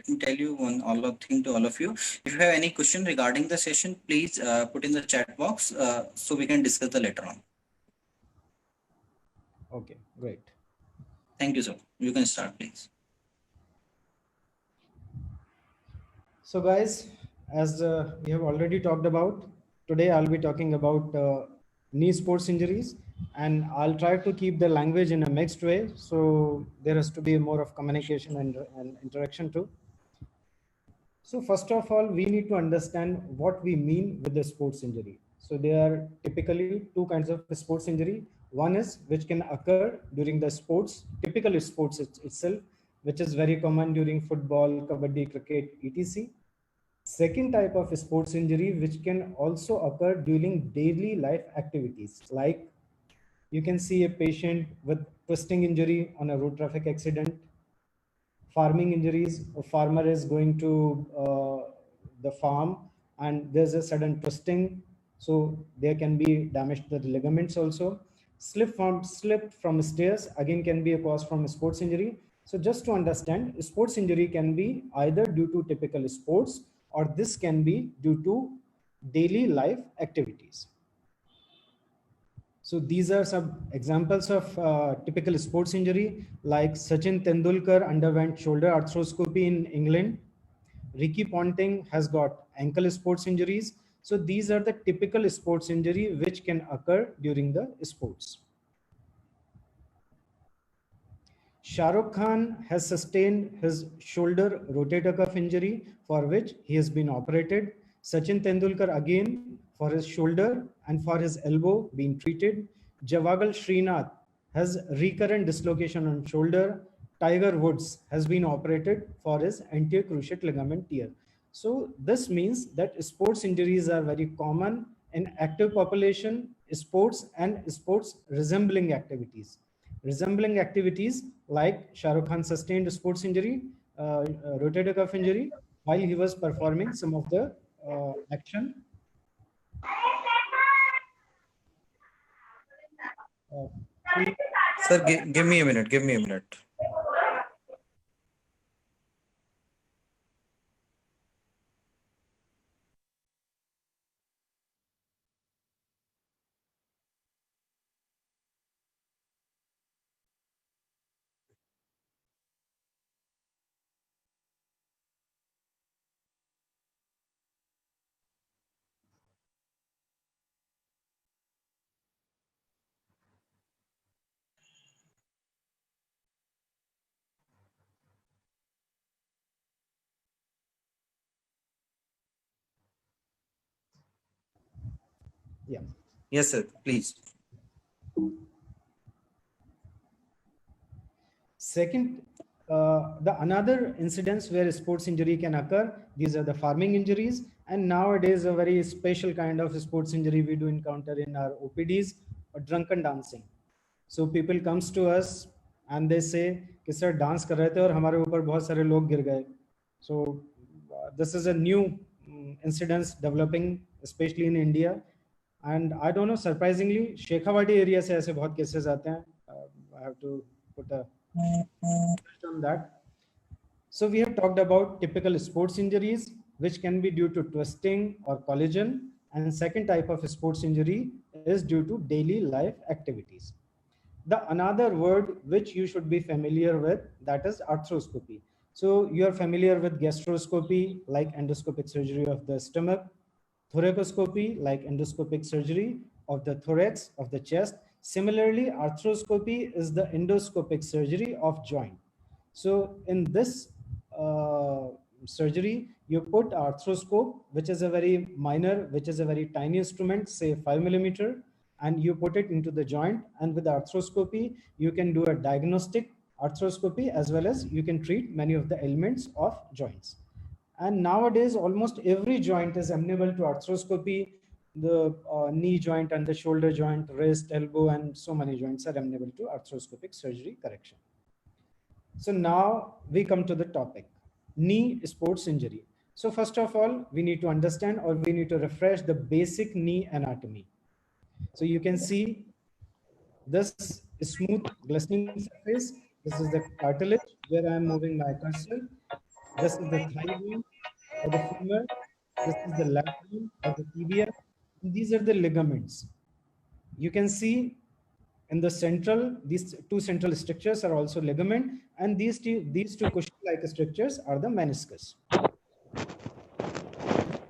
let me tell you one thing to all of you. If you have any question regarding the session, please put in the chat box so we can discuss the later on. Okay, great. Thank you, sir. You can start, please. So guys, as we have already talked about, today I'll be talking about knee sports injuries, and I'll try to keep the language in a mixed way. So there has to be more of communication and interaction too. So first of all, we need to understand what we mean with the sports injury. So there are typically two kinds of sports injury. One is which can occur during the sports, typical sports itself, which is very common during football, kabaddi, cricket, etc. Second type of sports injury, which can also occur during daily life activities, like you can see a patient with twisting injury on a road traffic accident, farming injuries. A farmer is going to the farm and there's a sudden twisting, so there can be damage to the ligaments also. Slip from stairs again can be a cause from a sports injury. So just to understand, sports injury can be either due to typical sports or this can be due to daily life activities. So these are some examples of typical sports injury, like Sachin Tendulkar underwent shoulder arthroscopy in England. Ricky Ponting has got ankle sports injuries. So these are the typical sports injury which can occur during the sports. Shah Rukh Khan has sustained his shoulder rotator cuff injury for which he has been operated. Sachin Tendulkar again for his shoulder and for his elbow being treated. Javagal Srinath has recurrent dislocation on shoulder. Tiger Woods has been operated for his anterior cruciate ligament tear. So this means that sports injuries are very common in active population, sports and sports resembling activities. Resembling activities like Shah Rukh Khan sustained a sports injury, rotator cuff injury, while he was performing some of the action. Sir, give me a minute. Give me a minute. Yeah. Yes, sir. Please. Second, the another incidents where sports injury can occur, these are the farming injuries. And nowadays, a very special kind of sports injury we do encounter in our OPDs, or drunken dancing. So people comes to us and they say कि sir dance कर रहे थे और हमारे ऊपर बहुत सारे लोग गिर गए. So this is a new incidents developing, especially in India. And I don't know, surprisingly, Shekhawati area से ऐसे बहुत cases आते हैं. I have to put a on that. So we have talked about typical sports injuries, which can be due to twisting or collision. And second type of sports injury is due to daily life activities. The another word which you should be familiar with, that is arthroscopy. So you are familiar with gastroscopy, like endoscopic surgery of the stomach, thoracoscopy, like endoscopic surgery of the thorax, of the chest. Similarly, arthroscopy is the endoscopic surgery of joint. So in this surgery, you put arthroscope, which is a very minor, which is a very tiny instrument, say 5 millimeter, and you put it into the joint. And with arthroscopy, you can do a diagnostic arthroscopy as well as you can treat many of the ailments of joints. And nowadays, almost every joint is amenable to arthroscopy. The knee joint and the shoulder joint, wrist, elbow, and so many joints are amenable to arthroscopic surgery correction. So now we come to the topic, knee sports injury. So first of all, we need to understand or we need to refresh the basic knee anatomy. So you can see this smooth glistening surface. This is the cartilage where I am moving my cursor. This is the thigh bone or the femur. This is the lat bone or the tibia. And these are the ligaments. You can see in the central, these two central structures are also ligament, and these two cushion-like structures are the meniscus.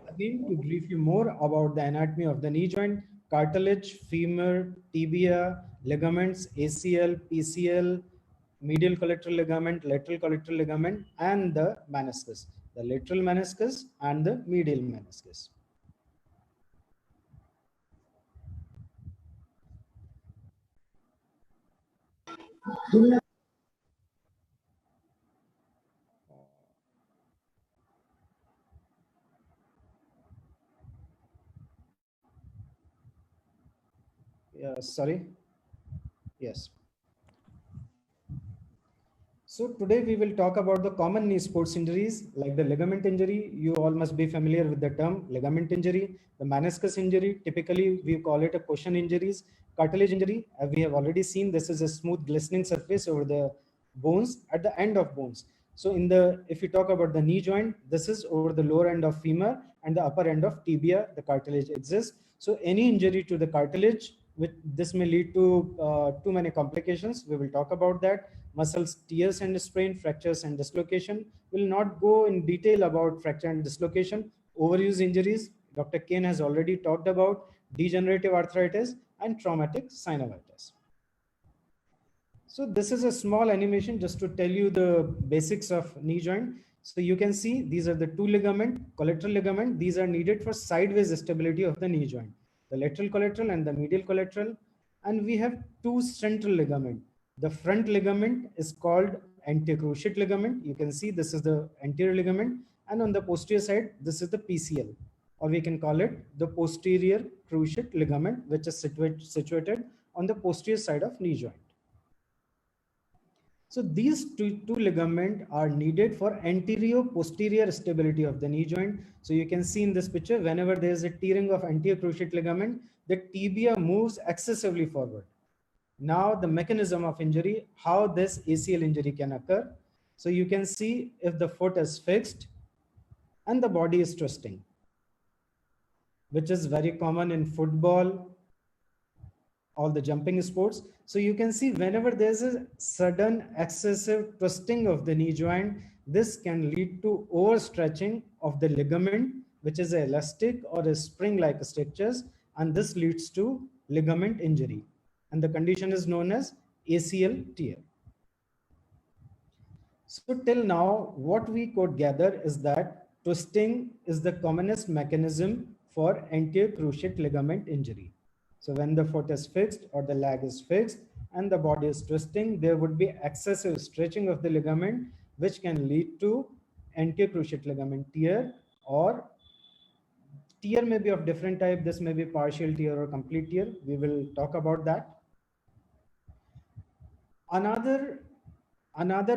Again, to brief you more about the anatomy of the knee joint, cartilage, femur, tibia, ligaments, ACL, PCL, medial collateral ligament, lateral collateral ligament, and the meniscus, the lateral meniscus and the medial meniscus. Sorry. Yes. So today we will talk about the common knee sports injuries like the ligament injury. You all must be familiar with the term ligament injury. The meniscus injury, typically we call it a cushion injuries. Cartilage injury, we have already seen, this is a smooth glistening surface over the bones at the end of bones. So if you talk about the knee joint, this is over the lower end of femur and the upper end of tibia, the cartilage exists. So any injury to the cartilage, this may lead to too many complications. We will talk about that. Muscles tears and sprain, fractures and dislocation. Will not go in detail about fracture and dislocation. Overuse injuries, Dr. Kane has already talked about degenerative arthritis and traumatic synovitis. So this is a small animation just to tell you the basics of knee joint. So you can see these are the two ligament, collateral ligament. These are needed for sideways stability of the knee joint, the lateral collateral and the medial collateral. And we have two central ligament. The front ligament is called anterior cruciate ligament. You can see this is the anterior ligament. And on the posterior side, this is the PCL, or we can call it the posterior cruciate ligament, which is situated on the posterior side of knee joint. So these two ligaments are needed for anterior-posterior stability of the knee joint. So you can see in this picture, whenever there is a tearing of anterior cruciate ligament, the tibia moves excessively forward. Now the mechanism of injury, how this ACL injury can occur. So you can see if the foot is fixed and the body is twisting, which is very common in football, all the jumping sports. So you can see whenever there's a sudden excessive twisting of the knee joint, this can lead to overstretching of the ligament, which is a elastic or a spring-like structures, and this leads to ligament injury. And the condition is known as ACL tear. So till now, what we could gather is that twisting is the commonest mechanism for anterior cruciate ligament injury. So when the foot is fixed or the leg is fixed and the body is twisting, there would be excessive stretching of the ligament, which can lead to anterior cruciate ligament tear, or tear may be of different type. This may be partial tear or complete tear. We will talk about that. Another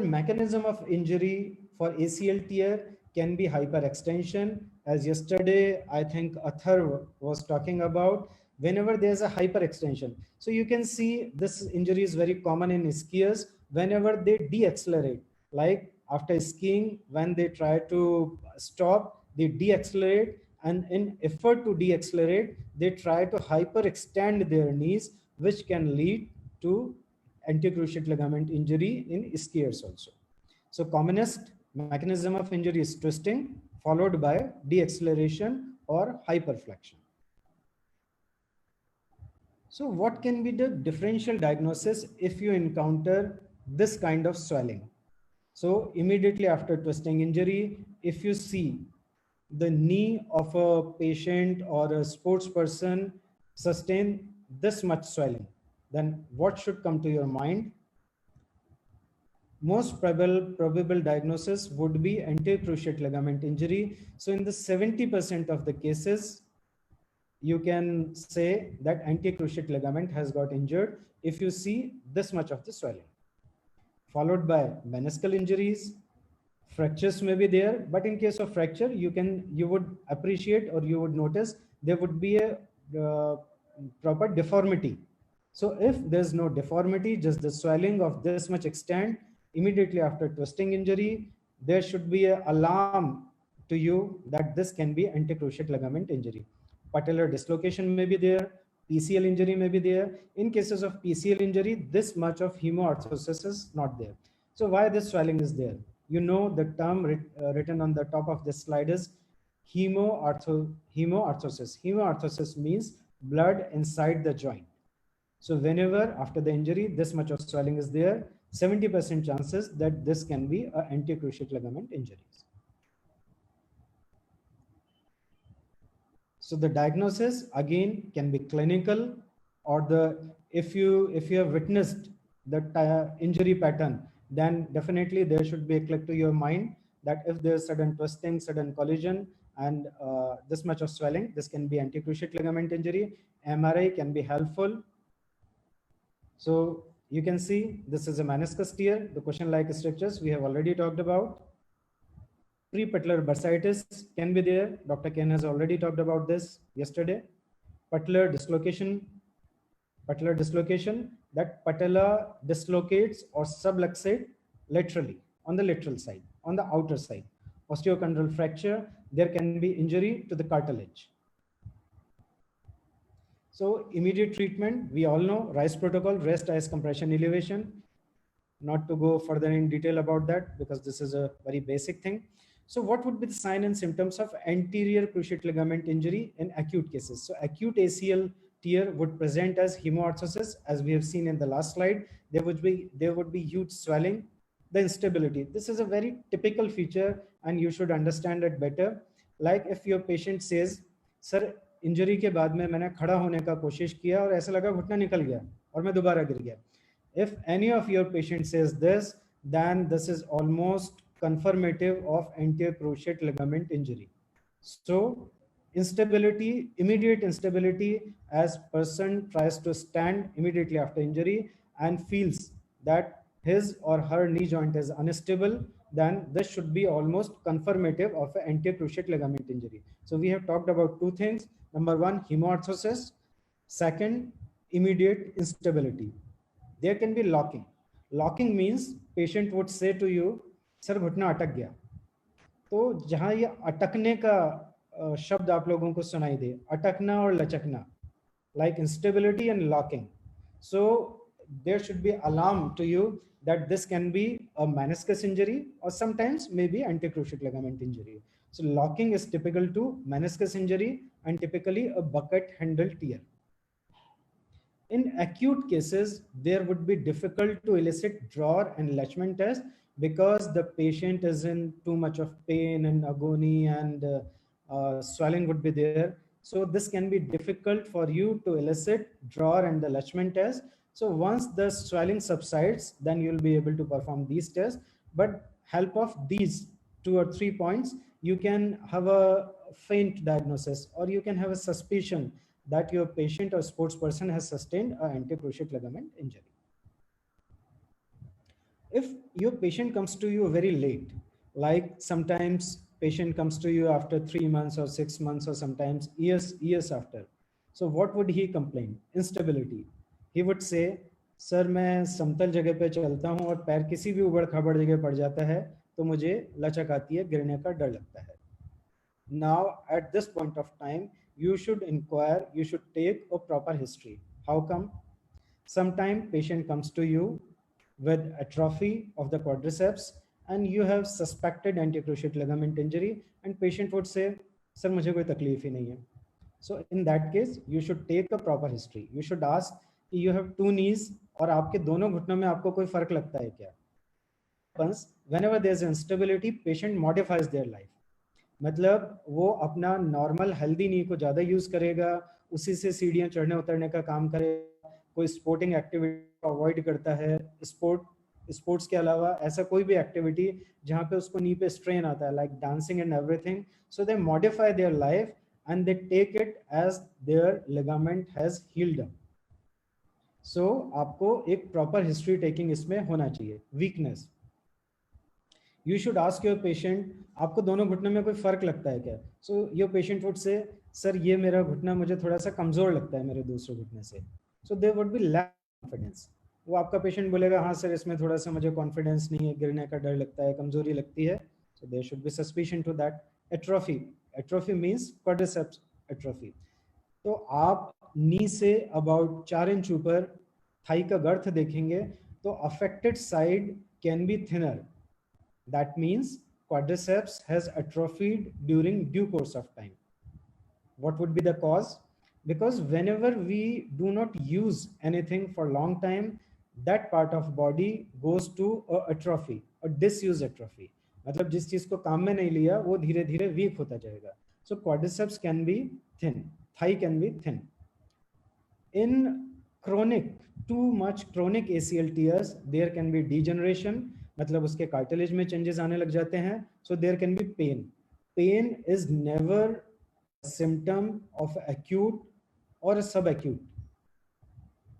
mechanism of injury for ACL tear can be hyperextension. As yesterday, I think Athar was talking about, whenever there's a hyperextension. So you can see this injury is very common in skiers whenever they deaccelerate. Like after skiing, when they try to stop, they deaccelerate, and in effort to deaccelerate, they try to hyperextend their knees, which can lead to anterior cruciate ligament injury in skiers also. So commonest mechanism of injury is twisting, followed by deacceleration or hyperflexion. So what can be the differential diagnosis if you encounter this kind of swelling? So immediately after twisting injury, if you see the knee of a patient or a sports person sustain this much swelling, then what should come to your mind? Most probable diagnosis would be anterior cruciate ligament injury. So in the 70% of the cases, you can say that anterior cruciate ligament has got injured if you see this much of the swelling. Followed by meniscal injuries, fractures may be there, but in case of fracture, you would appreciate or you would notice there would be a proper deformity. So if there's no deformity, just the swelling of this much extent, immediately after twisting injury, there should be an alarm to you that this can be anterocruciate ligament injury. Patellar dislocation may be there, PCL injury may be there. In cases of PCL injury, this much of hemoarthrosis is not there. So why this swelling is there? You know the term written on the top of this slide is hemoarthrosis. Hemoarthrosis means blood inside the joint. So whenever after the injury, this much of swelling is there, 70% chances that this can be a anterocruciate ligament injuries. So the diagnosis again can be clinical, or if you have witnessed the injury pattern, then definitely there should be a click to your mind that if there's sudden twisting, sudden collision, and this much of swelling, this can be anterocruciate ligament injury. MRI can be helpful. So you can see this is a meniscus tear. The cushion-like structures we have already talked about. Pre-patellar bursitis can be there. Dr. Ken has already talked about this yesterday. Patellar dislocation, that patella dislocates or subluxate laterally on the lateral side, on the outer side. Osteochondral fracture, there can be injury to the cartilage. So immediate treatment, we all know RICE protocol, rest, ice, compression, elevation. Not to go further in detail about that because this is a very basic thing. So what would be the sign and symptoms of anterior cruciate ligament injury in acute cases? So acute ACL tear would present as hemoarthrosis, as we have seen in the last slide. There would be huge swelling, the instability. This is a very typical feature and you should understand it better. Like if your patient says, sir, injury के बाद में मैंने खड़ा होने का कोशिश किया और ऐसा लगा घुटना निकल गया और मैं दोबारा गिर गया. If any of your patient says this, then this is almost confirmative of anterior cruciate ligament injury. So instability, immediate instability, as person tries to stand immediately after injury and feels that his or her knee joint is unstable, then this should be almost confirmative of an anterior cruciate ligament injury. So we have talked about two things. Number one, hemoarthrosis. Second, immediate instability. There can be locking. Locking means patient would say to you, sir घुटना अटक गया. तो जहां ये अटकने का शब्द आप लोगों को सुनाई दे, अटकना और लचकना, like instability and locking. So there should be alarm to you that this can be a meniscus injury or sometimes maybe anterocruciate ligament injury. So locking is typical to meniscus injury and typically a bucket handle tear. In acute cases, there would be difficult to elicit drawer and Leishman test because the patient is in too much of pain and agony and swelling would be there. So this can be difficult for you to elicit drawer and the Leishman test. So once the swelling subsides, then you'll be able to perform these tests. But help of these 2 or 3 points, you can have a faint diagnosis or you can have a suspicion that your patient or sports person has sustained an anterocruciate ligament injury. If your patient comes to you very late, like sometimes patient comes to you after 3 months or 6 months or sometimes years after. So what would he complain? Instability. He would say, sir मैं समतल जगह पे चलता हूँ और पैर किसी भी उबड़ खाबड़ जगह पड़ जाता है तो मुझे लचक आती है, गिरने का डर लगता है. Now at this point of time, you should inquire, you should take a proper history. How come? Sometime patient comes to you with atrophy of the quadriceps and you have suspected anterocruciate ligament injury and patient would say, sir मुझे कोई तकलीफ ही नहीं है. So in that case, you should take a proper history. You should ask, you have two knees और आपके दोनों घुटनों में आपको कोई फर्क लगता है क्या? Whenever there is instability, patient modifies their life. मतलब वो अपना नॉर्मल हेल्दी नी को ज़्यादा यूज़ करेगा, उसी से सीढ़ियाँ चढ़ने उतरने का काम करेगा, कोई स्पोर्टिंग एक्टिविटी अवॉइड करता है, स्पोर्ट्स के अलावा ऐसा कोई भी एक्टिविटी जहाँ पे उसको नी पे स्ट्रेन आता है, like dancing and everything. So they modify their life and they take it as their ligament has healed up. So आपको एक प्रॉपर हिस्ट्री टेकिंग इसमें होना चाहिए. Weakness, you should ask your patient, आपको दोनों घुटनों में कोई फर्क लगता है क्या? So your patient would say, sir ये मेरा घुटना मुझे थोड़ा सा कमजोर लगता है मेरे दूसरे घुटने से. So there would be lack of confidence. वो आपका पेशेंट बोलेगा हाँ सर इसमें थोड़ा सा मुझे कॉन्फिडेंस नहीं है, गिरने का डर लगता है, कमजोरी लगती है, so there should be suspicion to that. Atrophy means quadriceps atrophy. तो आप नी से अबाउट 4 इंच ऊपर थाई का गर्थ देखेंगे तो affected side can be thinner. That means quadriceps has atrophied during due course of time. What would be the cause? Because whenever we do not use anything for long time, that part of body goes to a atrophy, a disuse atrophy. मतलब जिस चीज को काम में नहीं लिया वो धीरे धीरे वीक होता जाएगा. So quadriceps can be thin, thigh can be thin. In chronic, too much chronic ACL tears, there can be degeneration, मतलब उसके cartilage में changes आने लग जाते हैं. So there can be pain. Pain is never symptom of acute or subacute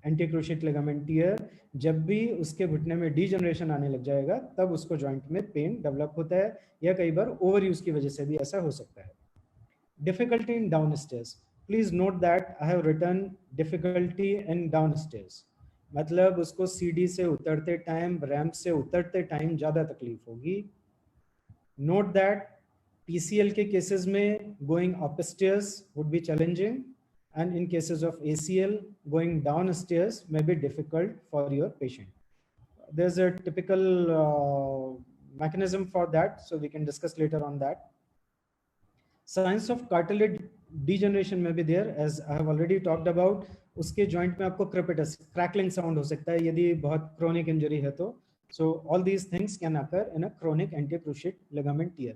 anterior cruciate ligament tear. जब भी उसके घुटने में डीजनरेशन आने लग जाएगा तब उसको जॉइंट में पेन डेवलप होता है, या कई बार ओवर यूज की वजह से भी ऐसा हो सकता है. Difficulty in down stairs. Please note that I have written difficulty in down stairs, मतलब उसको सीढ़ी से उतरते टाइम, रैंप से उतरते टाइम ज्यादा तकलीफ होगी. नोट दैट PCL के केसेस में going upstairs would be challenging, and in cases of ACL, going downstairs may be difficult for your patient. There's a typical mechanism for that, so we can discuss later on that. Signs of cartilage degeneration may be there, as I have already talked about. उसके joint में आपको crepitus, crackling sound हो सकता है यदि बहुत chronic injury है तो. So all these things can occur in a chronic anticruciate ligament tear.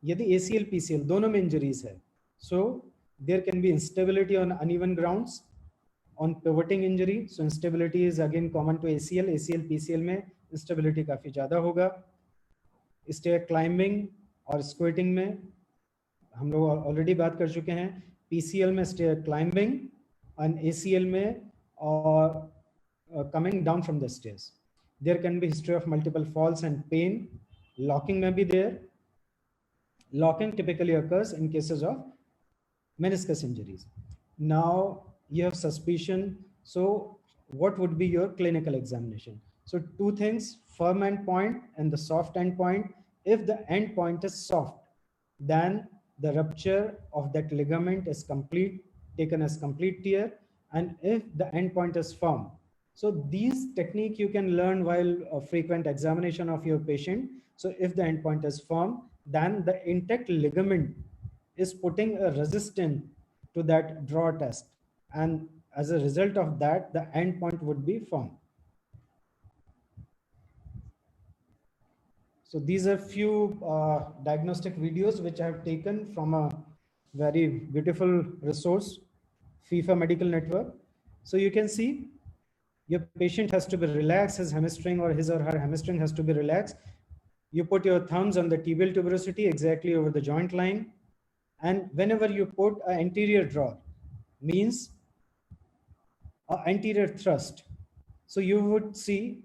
यदि ACL PCL दोनों में injuries है, so there can be instability on uneven grounds, on pivoting injury. So instability is again common to ACL. ACL PCL में instability काफी ज्यादा होगा. Stair climbing और squatting में हम लोग ऑलरेडी बात कर चुके हैं. PCL में stair climbing and ACL में और coming down from the stairs. There can be history of multiple falls and pain. Locking may be there. Locking typically occurs in cases of meniscus injuries. Now you have suspicion. So what would be your clinical examination? So two things, firm end point and the soft end point. If the end point is soft, then the rupture of that ligament is complete, taken as complete tear. And if the end point is firm, so these technique you can learn while a frequent examination of your patient. So if the end point is firm, then the intact ligament is putting a resistance to that draw test, and as a result of that the end point would be firm. So these are few diagnostic videos which I have taken from a very beautiful resource, FIFA Medical Network. So you can see your patient has to be relaxed, his hamstring or his or her hamstring has to be relaxed. You put your thumbs on the tibial tuberosity exactly over the joint line. And whenever you put an anterior draw, means an anterior thrust, so you would see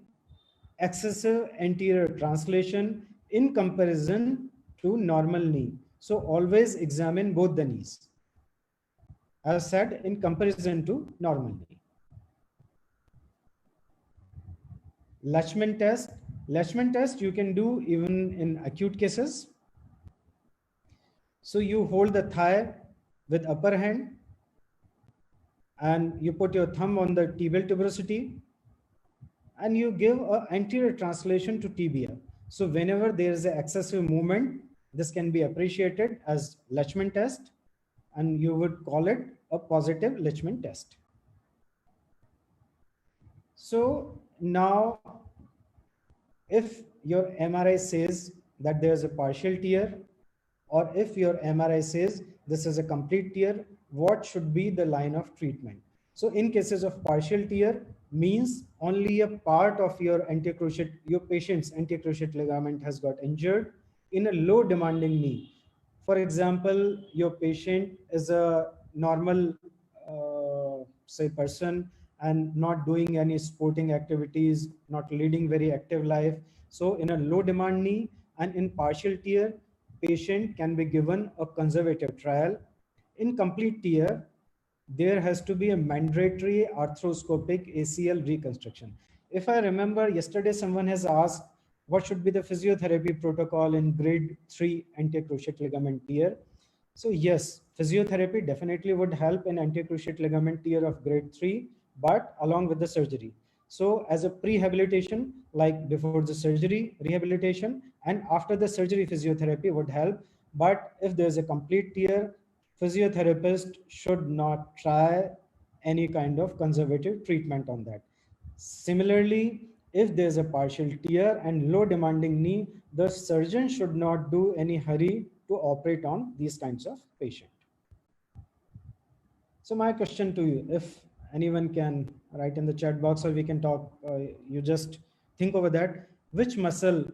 excessive anterior translation in comparison to normal knee. So always examine both the knees, as said, in comparison to normal knee. Latchman test. Latchman test you can do even in acute cases. So you hold the thigh with upper hand and you put your thumb on the tibial tuberosity and you give an anterior translation to tibia. So whenever there is an excessive movement, this can be appreciated as Latchman test, and you would call it a positive Latchman test. So now, if your MRI says that there's a partial tear, or if your MRI says this is a complete tear, what should be the line of treatment? So in cases of partial tear, means only a part of your anticruciate, your patient's anticruciate ligament has got injured in a low demanding knee. For example, your patient is a normal, say, person and not doing any sporting activities, not leading very active life. So in a low demand knee and in partial tear, patient can be given a conservative trial. In complete tear, there has to be a mandatory arthroscopic ACL reconstruction. If I remember, yesterday someone has asked what should be the physiotherapy protocol in grade 3 anti-cruciate ligament tear. So yes, physiotherapy definitely would help in anti-cruciate ligament tear of grade 3, but along with the surgery. So as a prehabilitation, like before the surgery, rehabilitation, and after the surgery, physiotherapy would help. But if there's a complete tear, physiotherapist should not try any kind of conservative treatment on that. Similarly, if there's a partial tear and low demanding knee, the surgeon should not do any hurry to operate on these kinds of patient. So my question to you, if anyone can write in the chat box or we can talk, you just think over that, which muscle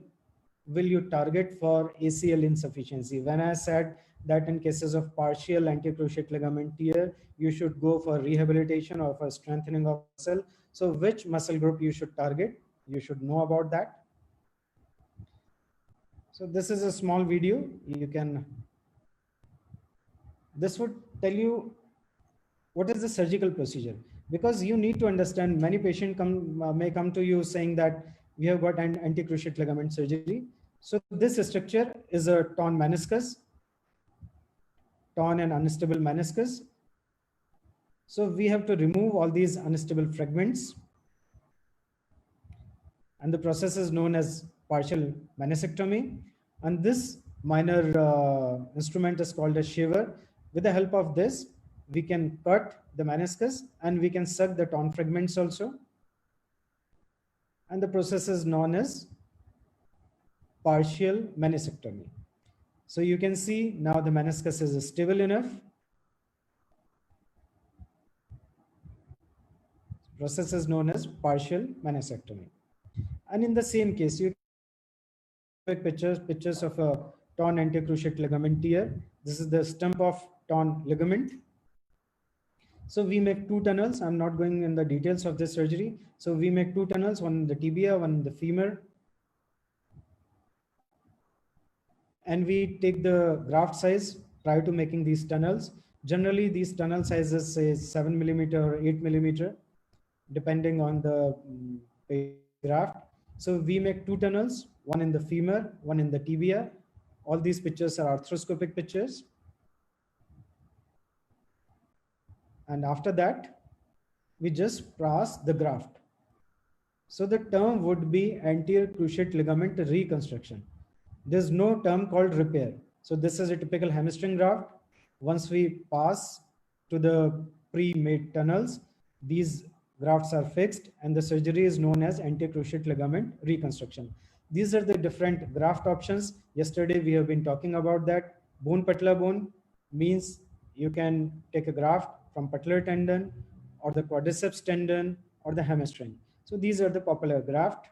will you target for ACL insufficiency? When I said that in cases of partial anti-cruciate ligament tear, you should go for rehabilitation or for strengthening of muscle. So which muscle group you should target? You should know about that. So this is a small video. This would tell you what is the surgical procedure, because you need to understand many patients may come to you saying that we have got an anti-cruciate ligament surgery. So this structure is a torn meniscus, torn and unstable meniscus. So we have to remove all these unstable fragments, and the process is known as partial meniscectomy. And this minor instrument is called a shaver. With the help of this, we can cut the meniscus and we can suck the torn fragments also. And the process is known as partial meniscectomy. So you can see now the meniscus is stable enough. Process is known as partial meniscectomy. And in the same case, you take pictures of a torn anti-cruciate ligament tear. This is the stump of torn ligament. So we make two tunnels. I'm not going in the details of this surgery. So we make two tunnels, one in the tibia, one in the femur. And we take the graft size prior to making these tunnels. Generally, these tunnel sizes say 7 millimeter or 8 millimeter, depending on the graft. So we make two tunnels, one in the femur, one in the tibia. All these pictures are arthroscopic pictures. And after that, we just pass the graft. So the term would be anterior cruciate ligament reconstruction. There's no term called repair. So this is a typical hamstring graft. Once we pass to the pre-made tunnels, these grafts are fixed and the surgery is known as anterior cruciate ligament reconstruction. These are the different graft options. Yesterday we have been talking about that. Bone patellar bone means you can take a graft from patellar tendon or the quadriceps tendon or the hamstring. So these are the popular graft.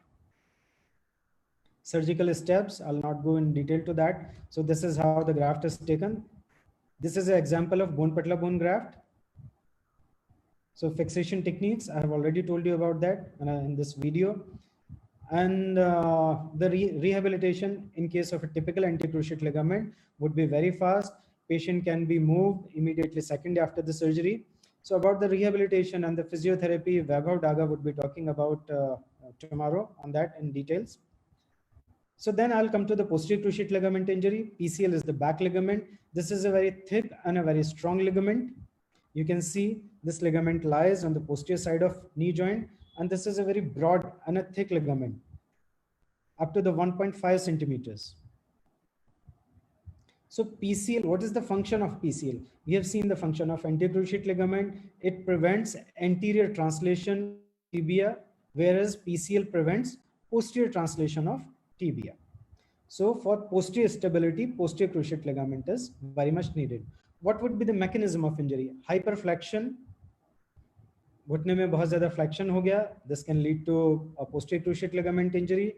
Surgical steps, I'll not go in detail to that. So this is how the graft is taken. This is an example of bone patellar bone graft. So fixation techniques, I have already told you about that in this video. And the rehabilitation in case of a typical anti-cruciate ligament would be very fast. Patient can be moved immediately second day after the surgery. So about the rehabilitation and the physiotherapy, Vaibhav Daga would be talking about tomorrow on that in details. So then I'll come to the posterior cruciate ligament injury. PCL is the back ligament. This is a very thick and a very strong ligament. You can see this ligament lies on the posterior side of knee joint, and this is a very broad and a thick ligament, up to the 1.5 centimeters. So PCL, what is the function of PCL? We have seen the function of anterior cruciate ligament. It prevents anterior translation tibia, whereas PCL prevents posterior translation of tibia. So for posterior stability, posterior cruciate ligament is very much needed. What would be the mechanism of injury? Hyperflexion. घुटने में बहुत ज़्यादा flexion हो गया. This can lead to a posterior cruciate ligament injury.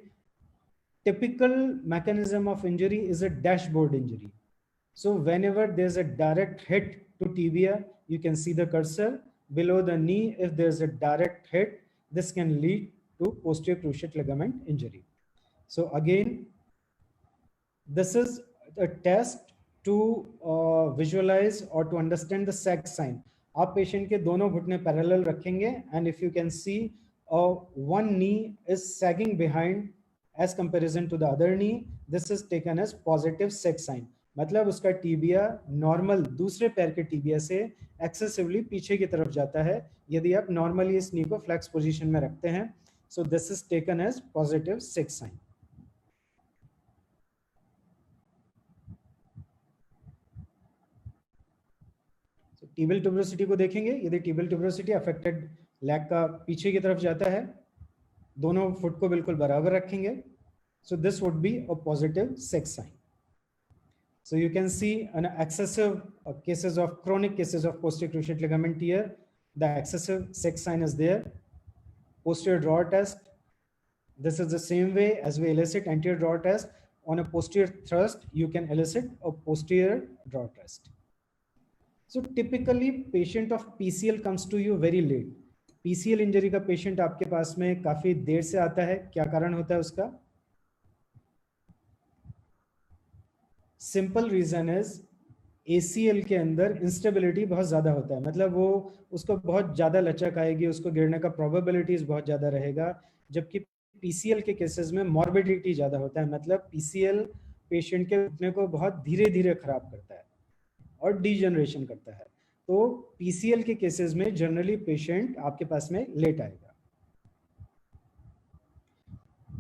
Typical mechanism of injury is a dashboard injury. So whenever there's a direct hit to tibia, you can see the cursor below the knee. If there's a direct hit, this can lead to posterior cruciate ligament injury. So again, this is a test to visualize or to understand the SAG sign. आप patient के दोनों घुटने parallel रखेंगे and if you can see one knee is sagging behind as comparison to the other knee, this is taken as positive sex sign. मतलब उसका tibia normal दूसरे पैर के टीबिया से एक्सेसिवली पीछे की तरफ जाता है यदि आप नॉर्मली इस नी को फ्लेक्स पोजीशन में रखते हैं. So this is taken as positive sex sign. So tibial tuberosity को देखेंगे. यदि tibial tuberosity affected लेग का पीछे की तरफ जाता है, दोनों फुट को बिल्कुल बराबर रखेंगे. So this would be a positive sex sign. So you can see an excessive cases of chronic cases of posterior cruciate ligament tear. The excessive sex sign is there. Posterior drawer test. This is the same way as we elicit anterior drawer test. On a posterior thrust, you can elicit a posterior drawer test. So typically patient of PCL comes to you very late. PCL injury का patient आपके पास में काफी देर से आता है. क्या कारण होता है उसका? सिंपल रीजन इज ACL के अंदर इंस्टेबिलिटी बहुत ज्यादा होता है. मतलब वो उसको बहुत ज्यादा लचक आएगी, उसको गिरने का प्रोबेबिलिटीज बहुत ज्यादा रहेगा. जबकि PCL के केसेस में मॉर्बिडिटी ज्यादा होता है. मतलब PCL पेशेंट के घुटने को बहुत धीरे धीरे खराब करता है और डीजनरेशन करता है. तो PCL के केसेस में जनरली पेशेंट आपके पास में लेट आएगा.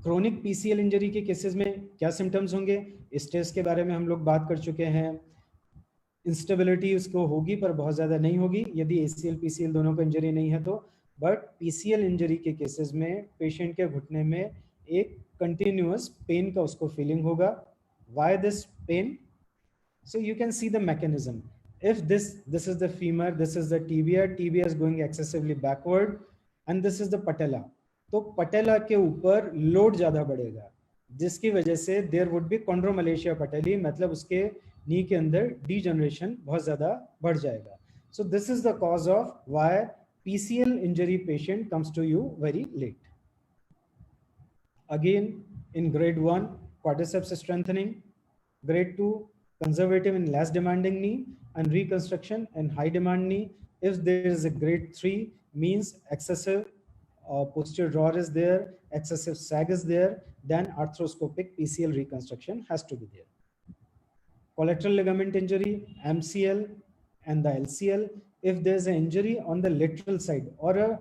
क्रोनिक PCL इंजरी के केसेस में क्या सिम्टम्स होंगे? स्ट्रेस के बारे में हम लोग बात कर चुके हैं. इंस्टेबिलिटी उसको होगी पर बहुत ज़्यादा नहीं होगी यदि ACL PCL दोनों को इंजरी नहीं है तो. बट PCL इंजरी के केसेस में पेशेंट के घुटने में एक कंटिन्यूअस पेन का उसको फीलिंग होगा. Why this pain? So you can see the mechanism. If this is the femur, this is the tibia is going excessively backward, and this is the patella. तो पटेला के ऊपर लोड ज्यादा बढ़ेगा जिसकी वजह से देयर वुड बी कॉन्ड्रोमलेशिया पटेली. मतलब उसके नी के अंदर डीजनरेशन बहुत ज्यादा बढ़ जाएगा. So this is the cause of why PCL injury patient comes to you very late. Again in grade 1 quadriceps strengthening, grade 2 conservative in less demanding knee, and reconstruction in high demand knee. If there is a grade 3 means excessive posterior drawer is there, excessive sag is there, then arthroscopic PCL reconstruction has to be there. Collateral ligament injury, MCL and the LCL. If there is an injury on the lateral side or a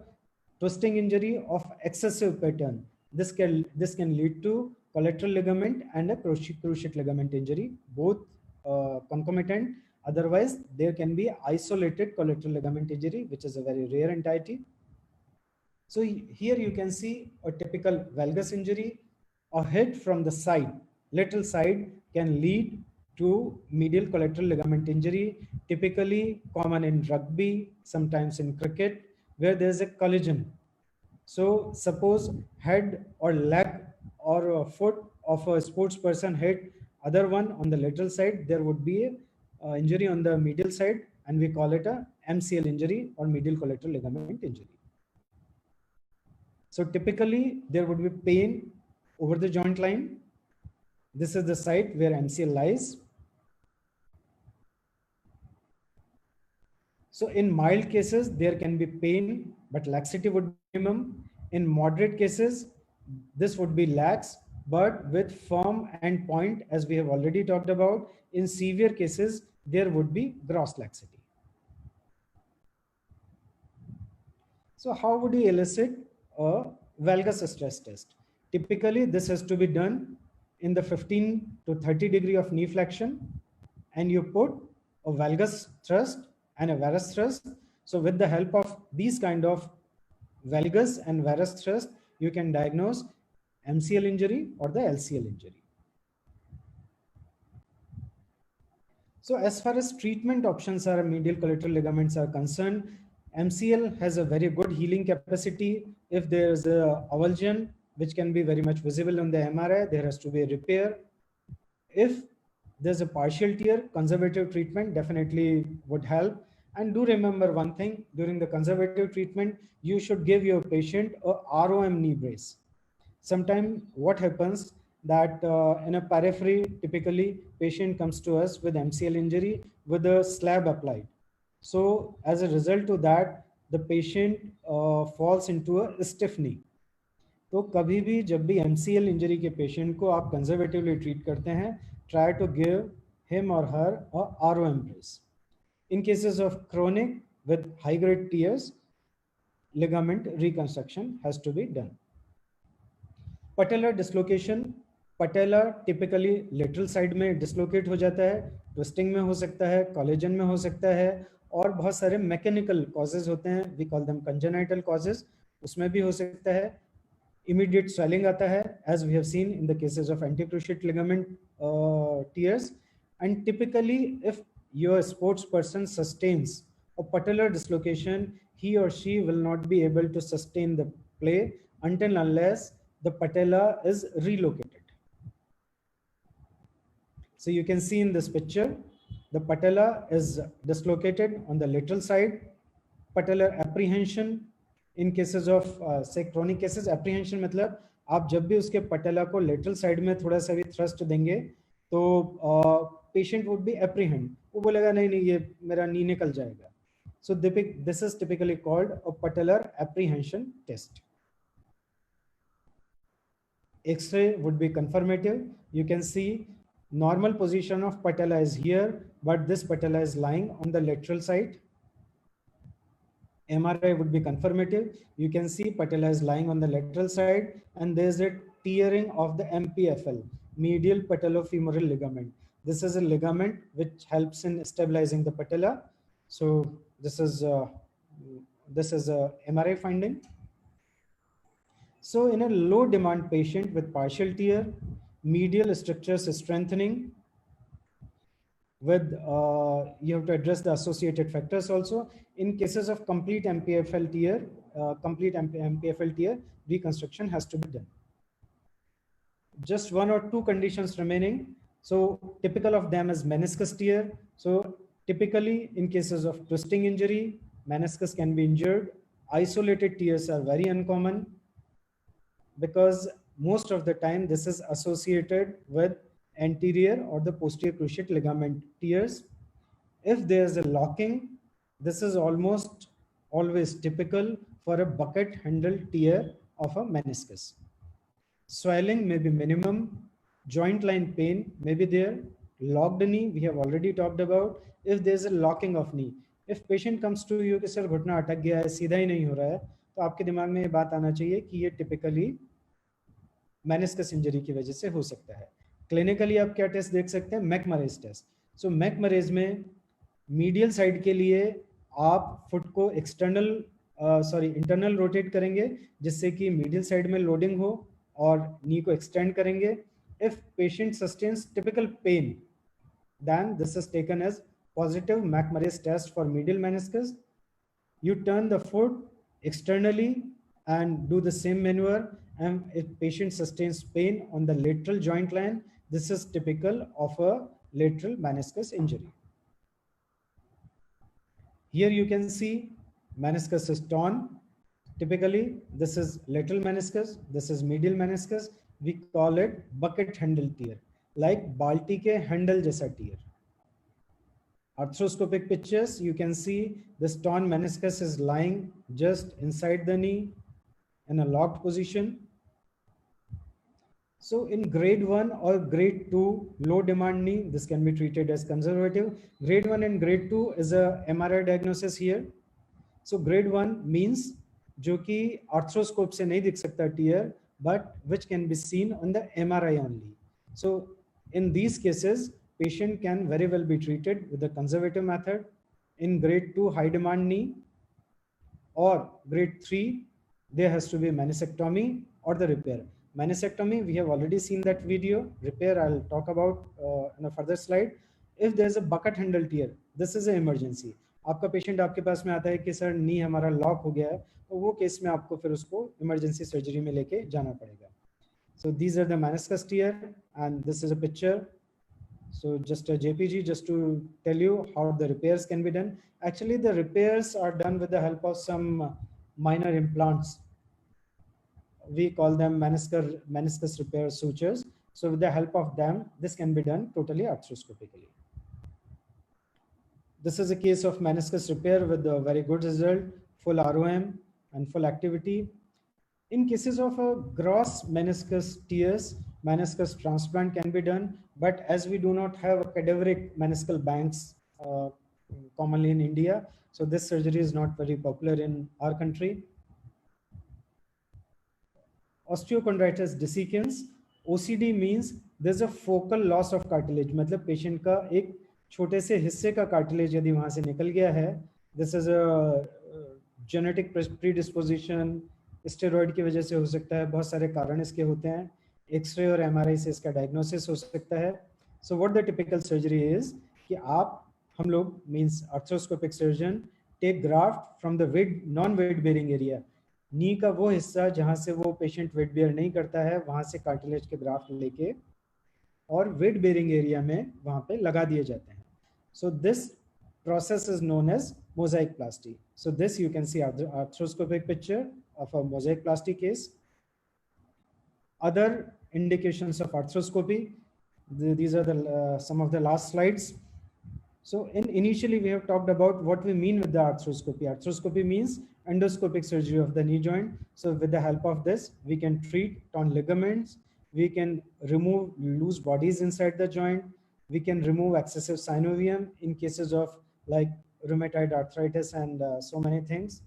twisting injury of excessive pattern, this can lead to collateral ligament and a cruciate ligament injury, both concomitant. Otherwise, there can be isolated collateral ligament injury, which is a very rare entity. So here you can see a typical valgus injury. A hit from the side, lateral side, can lead to medial collateral ligament injury, typically common in rugby, sometimes in cricket, where there is a collision. So suppose head or leg or a foot of a sports person hit other one on the lateral side, there would be a injury on the medial side, and we call it a MCL injury or medial collateral ligament injury. So typically there would be pain over the joint line. This is the site where MCL lies. So in mild cases, there can be pain, but laxity would be minimum. In moderate cases, this would be lax, but with firm end point, as we have already talked about. In severe cases, there would be gross laxity. So how would you elicit a valgus stress test? Typically, this has to be done in the 15 to 30 degree of knee flexion, and you put a valgus thrust and a varus thrust. So with the help of these kind of valgus and varus thrust, you can diagnose MCL injury or the LCL injury. So as far as treatment options are, medial collateral ligaments are concerned, MCL has a very good healing capacity. If there is a avulsion, which can be very much visible on the MRI, there has to be a repair. If there's a partial tear, conservative treatment definitely would help. And do remember one thing, during the conservative treatment, you should give your patient a ROM knee brace. Sometimes what happens that in a periphery, typically patient comes to us with MCL injury with a slab applied. So as a result to that, the patient falls into a stiff knee. तो कभी भी जब भी MCL injury के patient को आप conservatively treat करते हैं, ट्राई टू गिव हिम और हर अ RO embrace. In cases of chronic with high grade tears, ligament reconstruction has to be done. Patellar dislocation, patella typically lateral side में dislocate हो जाता है, ट्विस्टिंग में हो सकता है, कोलेजन में हो सकता है, और बहुत सारे मैकेनिकल कॉजेज होते हैं, we call them congenital causes, उसमें भी हो सकता है. इमीडिएट स्वेलिंग आता है, as we have seen in the cases of anterior cruciate ligament tears. And typically if your sports person sustains a patellar dislocation, he or she will not be able to sustain the play until unless the patella is relocated. So you can see in this picture, the patella is dislocated on the lateral side. Patellar apprehension in cases of say chronic cases, apprehension मतलब आप जब भी उसके patella को lateral side में थोड़ा सा भी thrust देंगे तो patient would be apprehend, वो बोलेगा नहीं नहीं ये मेरा knee निकल जाएगा. So this is typically called a patellar apprehension test. X-ray would be confirmative. You can see normal position of patella is here, but this patella is lying on the lateral side. MRI would be confirmative. You can see patella is lying on the lateral side, and there is a tearing of the MPFL, medial patellofemoral ligament. This is a ligament which helps in stabilizing the patella. So this is a MRI finding. So in a low demand patient with partial tear, medial structures strengthening with, you have to address the associated factors also. In cases of complete MPFL tear, reconstruction has to be done. Just 1 or 2 conditions remaining. So typical of them is meniscus tear. So typically in cases of twisting injury, meniscus can be injured. Isolated tears are very uncommon, because most of the time this is associated with anterior or the posterior cruciate ligament tears. If there's a locking, this is almost always typical for a bucket handle tear of a meniscus. Swelling may be minimum, joint line pain may be there, locked knee we have already talked about. If there's a locking of knee, if patient comes to you कि sir घुटना अटक गया है, सीधा ही नहीं हो रहा है, तो आपके दिमाग में ये बात आना चाहिए कि ये टिपिकली मेनिस्कस इंजरी की वजह से हो सकता है. क्लिनिकली आप क्या टेस्ट देख सकते हैं? मैकमरेज टेस्ट. सो मैकमरेज में मीडियल साइड के लिए आप फुट को इंटरनल रोटेट करेंगे, जिससे कि मीडियल साइड में लोडिंग हो, और नी को एक्सटेंड करेंगे. If patient sustains typical pain, then this is taken as positive McMurray's test for medial meniscus. You turn the foot externally and do the same maneuver, and if patient sustains pain on the lateral joint line, this is typical of a lateral meniscus injury. Here you can see meniscus is torn. Typically, this is lateral meniscus, this is medial meniscus. We call it bucket handle tear, like balti ke handle jaisa tear. Arthroscopic pictures, you can see this torn meniscus is lying just inside the knee in a locked position. So in grade 1 or grade 2 low demand knee, this can be treated as conservative. Grade 1 and grade 2 is a MRI diagnosis here. So grade 1 means जो कि arthroscope से नहीं दिख सकता tear, but which can be seen on the MRI only. So in these cases, patient can very well be treated with the conservative method. In grade 2 high demand knee or grade 3, there has to be meniscectomy or the repair. Meniscectomy, we have already seen that video. Repair, I'll talk about in a further slide. If there's a bucket handle tear, this is an emergency. आपका patient आपके पास में आता है कि sir नी हमारा lock हो गया है, तो वो केस में आपको फिर उसको इमरजेंसी सर्जरी में लेके जाना पड़ेगा. So these are the meniscus tear, and this is a picture. So just a JPG, just to tell you how the repairs can be done. Actually, the repairs are done with the help of some minor implants. We call them meniscus repair sutures. So with the help of them, this can be done totally arthroscopically. This is a case of meniscus repair with a very good result. full ROM, and full activity. In cases of a gross meniscus tears, meniscus transplant can be done, but as we do not have cadaveric meniscal banks commonly in India, so this surgery is not very popular in our country. Osteochondritis dissecans, OCD means there's a focal loss of cartilage, मतलब patient का एक छोटे से हिस्से का cartilage यदि वहाँ से निकल गया है, this is a genetic predisposition, steroid की वजह से हो सकता है, बहुत सारे कारण इसके होते हैं, एक्सरे और एमआरआई से इसका डायग्नोसिस हो सकता है. So what the typical surgery is कि हम लोग means arthroscopic surgeon take graft from the weight non weight bearing area, knee का वो हिस्सा जहां से वो पेशेंट वेट बेयर नहीं करता है वहां से कार्टिलेज के ग्राफ्ट लेके और वेट बेयरिंग एरिया में वहां पे लगा दिए जाते हैं. So this process is known as mosaic plasty. So this you can see arthroscopic picture of a mosaic plasty case. Other indications of arthroscopy, these are the some of the last slides. So initially we have talked about what we mean with the arthroscopy. Arthroscopy means endoscopic surgery of the knee joint. So with the help of this, we can treat torn ligaments, we can remove loose bodies inside the joint, we can remove excessive synovium in cases of like rheumatoid arthritis and so many things.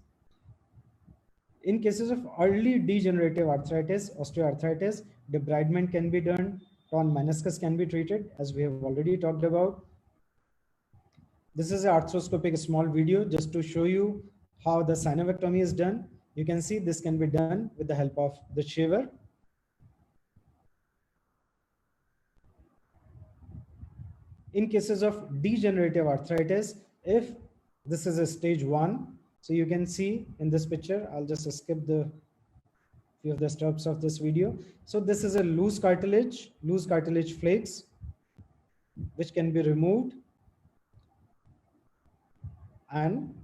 In cases of early degenerative arthritis, osteoarthritis, debridement can be done, torn meniscus can be treated, as we have already talked about. This is an arthroscopic small video just to show you how the synovectomy is done. You can see this can be done with the help of the shaver. In cases of degenerative arthritis, if this is a stage 1, so you can see in this picture, I'll just skip the few of the steps of this video. So this is a loose cartilage flakes, which can be removed, and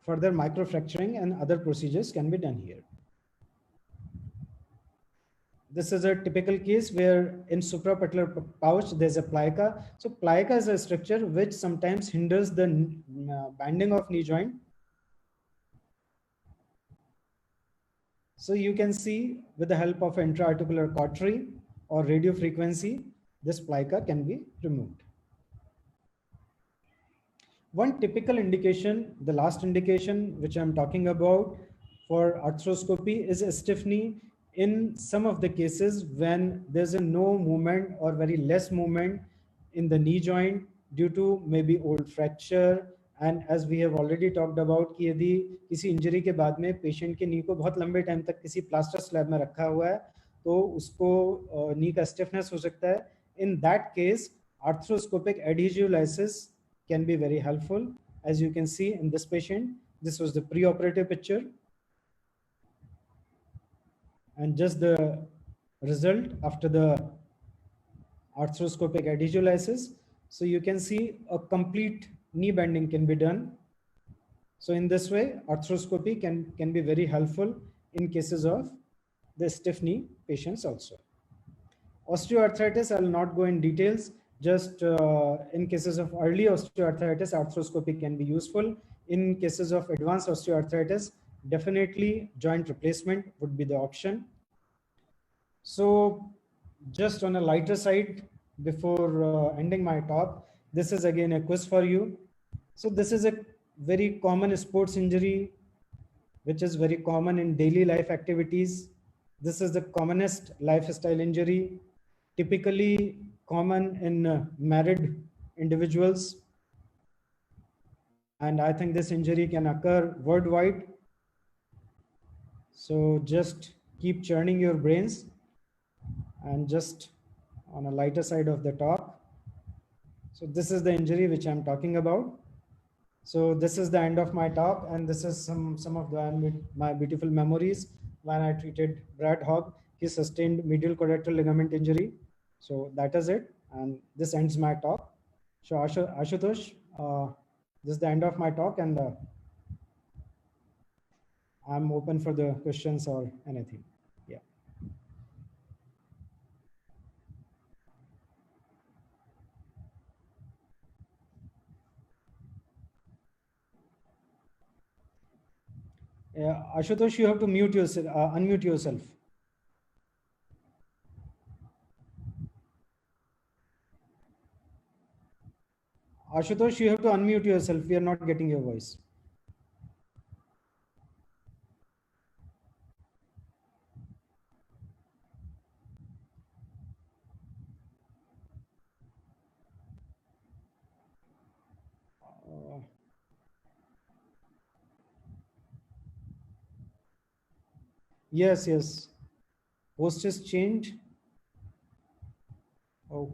further microfracturing and other procedures can be done here. This is a typical case where in suprapatellar pouch, there's a plica. So plica is a structure which sometimes hinders the bending of knee joint. So you can see with the help of intra-articular cautery or radio frequency, this plica can be removed. One typical indication, the last indication which I'm talking about for arthroscopy is a stiffness in some of the cases when there's a no movement or very less movement in the knee joint due to maybe old fracture. And as we have already talked about कि यदि किसी injury के बाद में patient के नी को बहुत लंबे टाइम तक किसी प्लास्टर स्लैब में रखा हुआ है तो उसको नी का स्टिफनेस हो सकता है. In that case, arthroscopic adhesive lysis can be very helpful. As you can see in this patient, this was the preoperative picture. And just the result after the arthroscopic adhesive lysis. So you can see a complete knee bending can be done. So in this way, arthroscopy can be very helpful in cases of the stiff knee patients also. Osteoarthritis, I will not go in details. Just in cases of early osteoarthritis, arthroscopy can be useful. In cases of advanced osteoarthritis, definitely joint replacement would be the option. So just on a lighter side, before ending my talk, this is again a quiz for you. So this is a very common sports injury, which is very common in daily life activities. This is the commonest lifestyle injury, typically common in married individuals. And I think this injury can occur worldwide. So just keep churning your brains and just on a lighter side of the talk. So this is the injury which I'm talking about. So this is the end of my talk, and this is some of my beautiful memories when I treated Brad Hogg. He sustained medial quadrilateral ligament injury. So that is it, and this ends my talk. So Ashutosh, this is the end of my talk, and I'm open for the questions or anything. Yeah. Ashutosh, you have to mute yourself, unmute yourself. Ashutosh, you have to unmute yourself. We are not getting your voice. Yes, yes. Host has changed. Oh,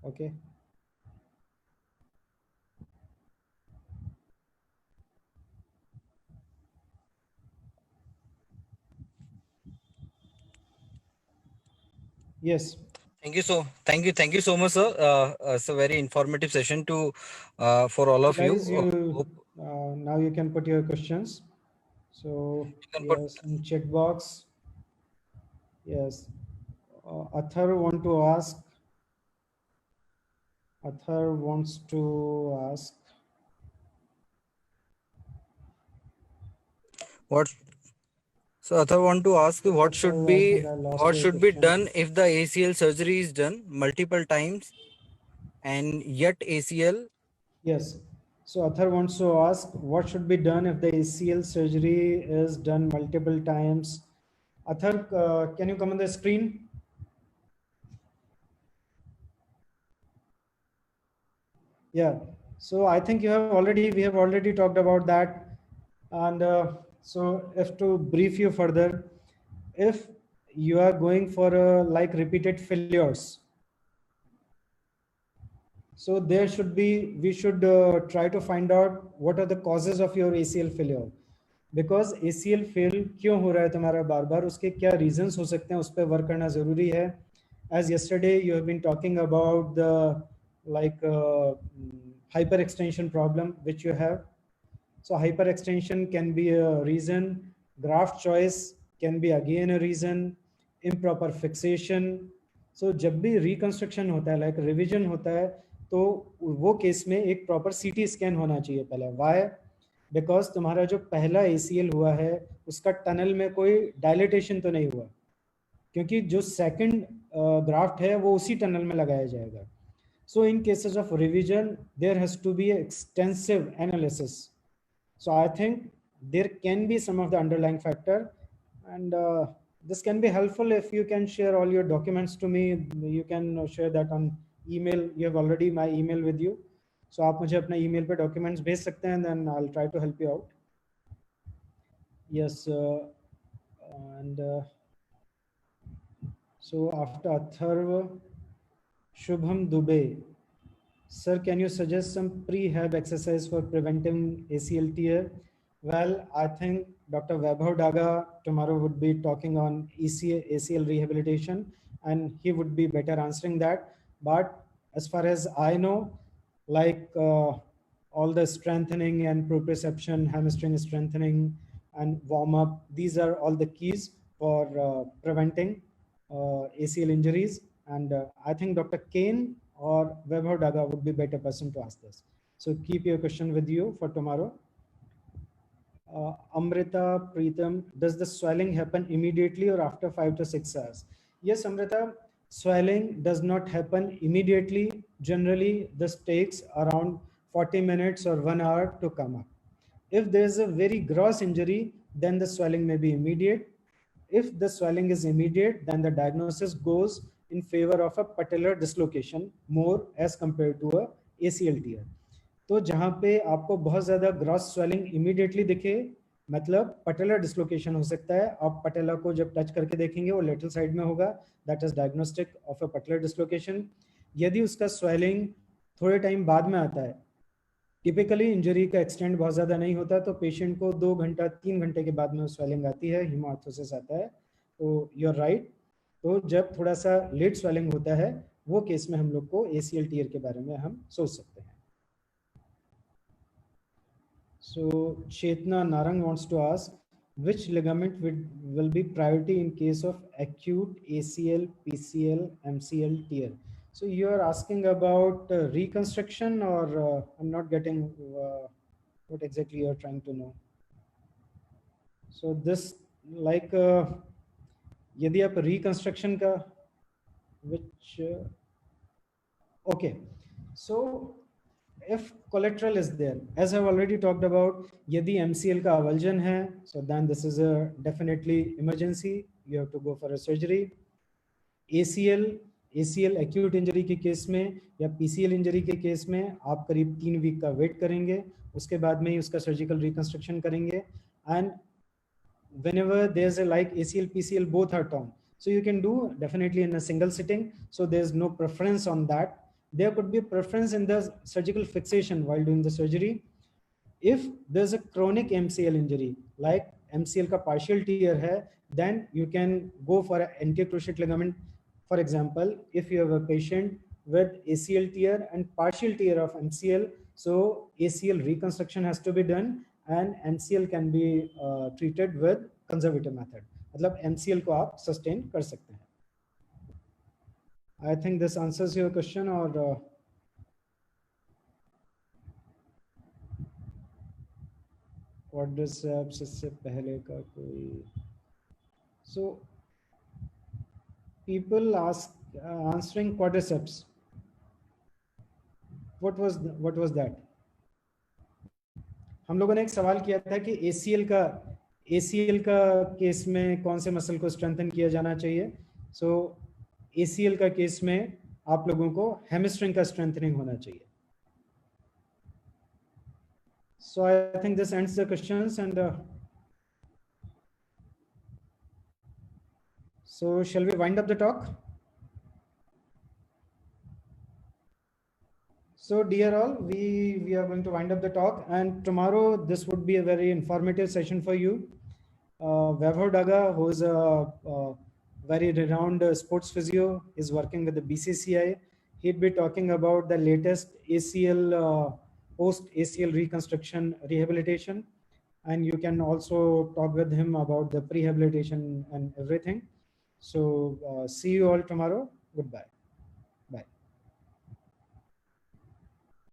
okay. Yes. Thank you so much, sir. It's a very informative session to for all So of you. guys, you Hope now you can put your questions. So you can put. yes, in chat box. Yes. Athar want to ask. Athar wants to ask. What? So, Athar want to ask you Athar, I think I lost what your should be question. done if the ACL surgery is done multiple times and yet ACL. Yes. So Athar wants to ask what should be done if the ACL surgery is done multiple times. Athar, can you come on the screen? Yeah. So I think we have already talked about that. And so if to brief you further, if you are going for like repeated failures, so there should be, we should try to find out what are the causes of your ACL failure. Because ACL fail क्यों हो रहा है तुम्हारा बार बार, उसके क्या reasons हो सकते हैं, उस पर वर्क करना जरूरी है. As yesterday you have been talking about the like hyperextension problem which you have. So hyperextension can be a reason, graft choice can be again a reason, improper fixation. So जब भी reconstruction होता है, like revision होता है, तो वो case में एक प्रॉपर सीटी स्कैन होना चाहिए पहले. वाई? बिकॉज तुम्हारा जो पहला ACL हुआ है उसका टनल में कोई डायलिटेशन तो नहीं हुआ, क्योंकि जो सेकंड ग्राफ्ट है वो उसी टनल में लगाया जाएगा. So in cases of revision, there has to be extensive analysis. So I think there can be some of the underlying factor, and this can be helpful if you can share all your documents to me. You can share that on email. You have already my email with you. So आप मुझे अपना email पे documents भेज सकते हैं, then I'll try to help you out. Yes, and so after Atharva, Shubham Dubey. Sir, can you suggest some prehab exercise for preventing ACL tear? Well, I think Dr. Vaibhav Daga tomorrow would be talking on ACL rehabilitation, and he would be better answering that. But as far as I know, like all the strengthening and proprioception, hamstring strengthening and warm up, these are all the keys for preventing ACL injuries. And I think Dr. Kane or Vaibhav Daga would be better person to ask this. So keep your question with you for tomorrow. Amrita Preetham, does the swelling happen immediately or after 5 to 6 hours? Yes, Amrita, swelling does not happen immediately. Generally, this takes around 40 minutes or 1 hour to come up. If there is a very gross injury, then the swelling may be immediate. If the swelling is immediate, then the diagnosis goes in favor of a patellar dislocation more as compared to a ACL tear. तो जहाँ पे आपको बहुत ज़्यादा gross swelling immediately दिखे, मतलब patellar dislocation हो सकता है. आप पटेला को जब टच करके देखेंगे वो लेटरल साइड में होगा, that is diagnostic of a patellar dislocation. यदि उसका स्वेलिंग थोड़े टाइम बाद में आता है, टिपिकली इंजरी का एक्सटेंड बहुत ज़्यादा नहीं होता, तो पेशेंट को 2 घंटा 3 घंटे के बाद में स्वेलिंग आती है, हीमोआर्थ्रोसिस आता है. तो यू आर राइट. तो जब थोड़ा सा लेट स्वेलिंग होता है, वो केस में हम लोग को ACL टीयर के बारे में हम सोच सकते हैं. So Chetna Narang wants to ask, which ligament will be priority in case of acute ACL, PCL, MCL tear? So you are asking about reconstruction, or I'm not getting. what exactly you're trying to know. So this, like, यदि आप reconstruction का, which, okay, so if collateral is there, as I've already talked about, यदि MCL का avulsion है, so then this is a definitely emergency. You have to go for a surgery. ACL acute injury के case में या PCL injury के case में आप करीब 3 वीक का वेट करेंगे, उसके बाद में ही उसका सर्जिकल रिकंस्ट्रक्शन करेंगे. And whenever there's a like ACL, PCL, both are torn, so you can do definitely in a single sitting. So there's no preference on that. There could be a preference in the surgical fixation while doing the surgery. If there's a chronic MCL injury, like MCL का partial tear है, then you can go for an anterior cruciate ligament. For example, if you have a patient with ACL tear and partial tear of MCL, so ACL reconstruction has to be done and MCL can be treated with conservative method. मतलब MCL को आप sustain कर सकते हैं. I think this answers your question. Or quadriceps इससे पहले का कोई. So people ask answering quadriceps. What was that? हम लोगों ने एक सवाल किया था कि ACL का केस में कौन से मसल को स्ट्रेंथन किया जाना चाहिए. सो ACL का केस में आप लोगों को हैमस्ट्रिंग का स्ट्रेंथनिंग होना चाहिए. So I think this ends the questions, and so shall we wind up the talk? So dear all, we are going to wind up the talk, and tomorrow this would be a very informative session for you. Vaibhav Daga, who is a very renowned sports physio, is working with the BCCI. He'd be talking about the latest ACL, post-ACL reconstruction rehabilitation. And you can also talk with him about the prehabilitation and everything. So see you all tomorrow. Goodbye.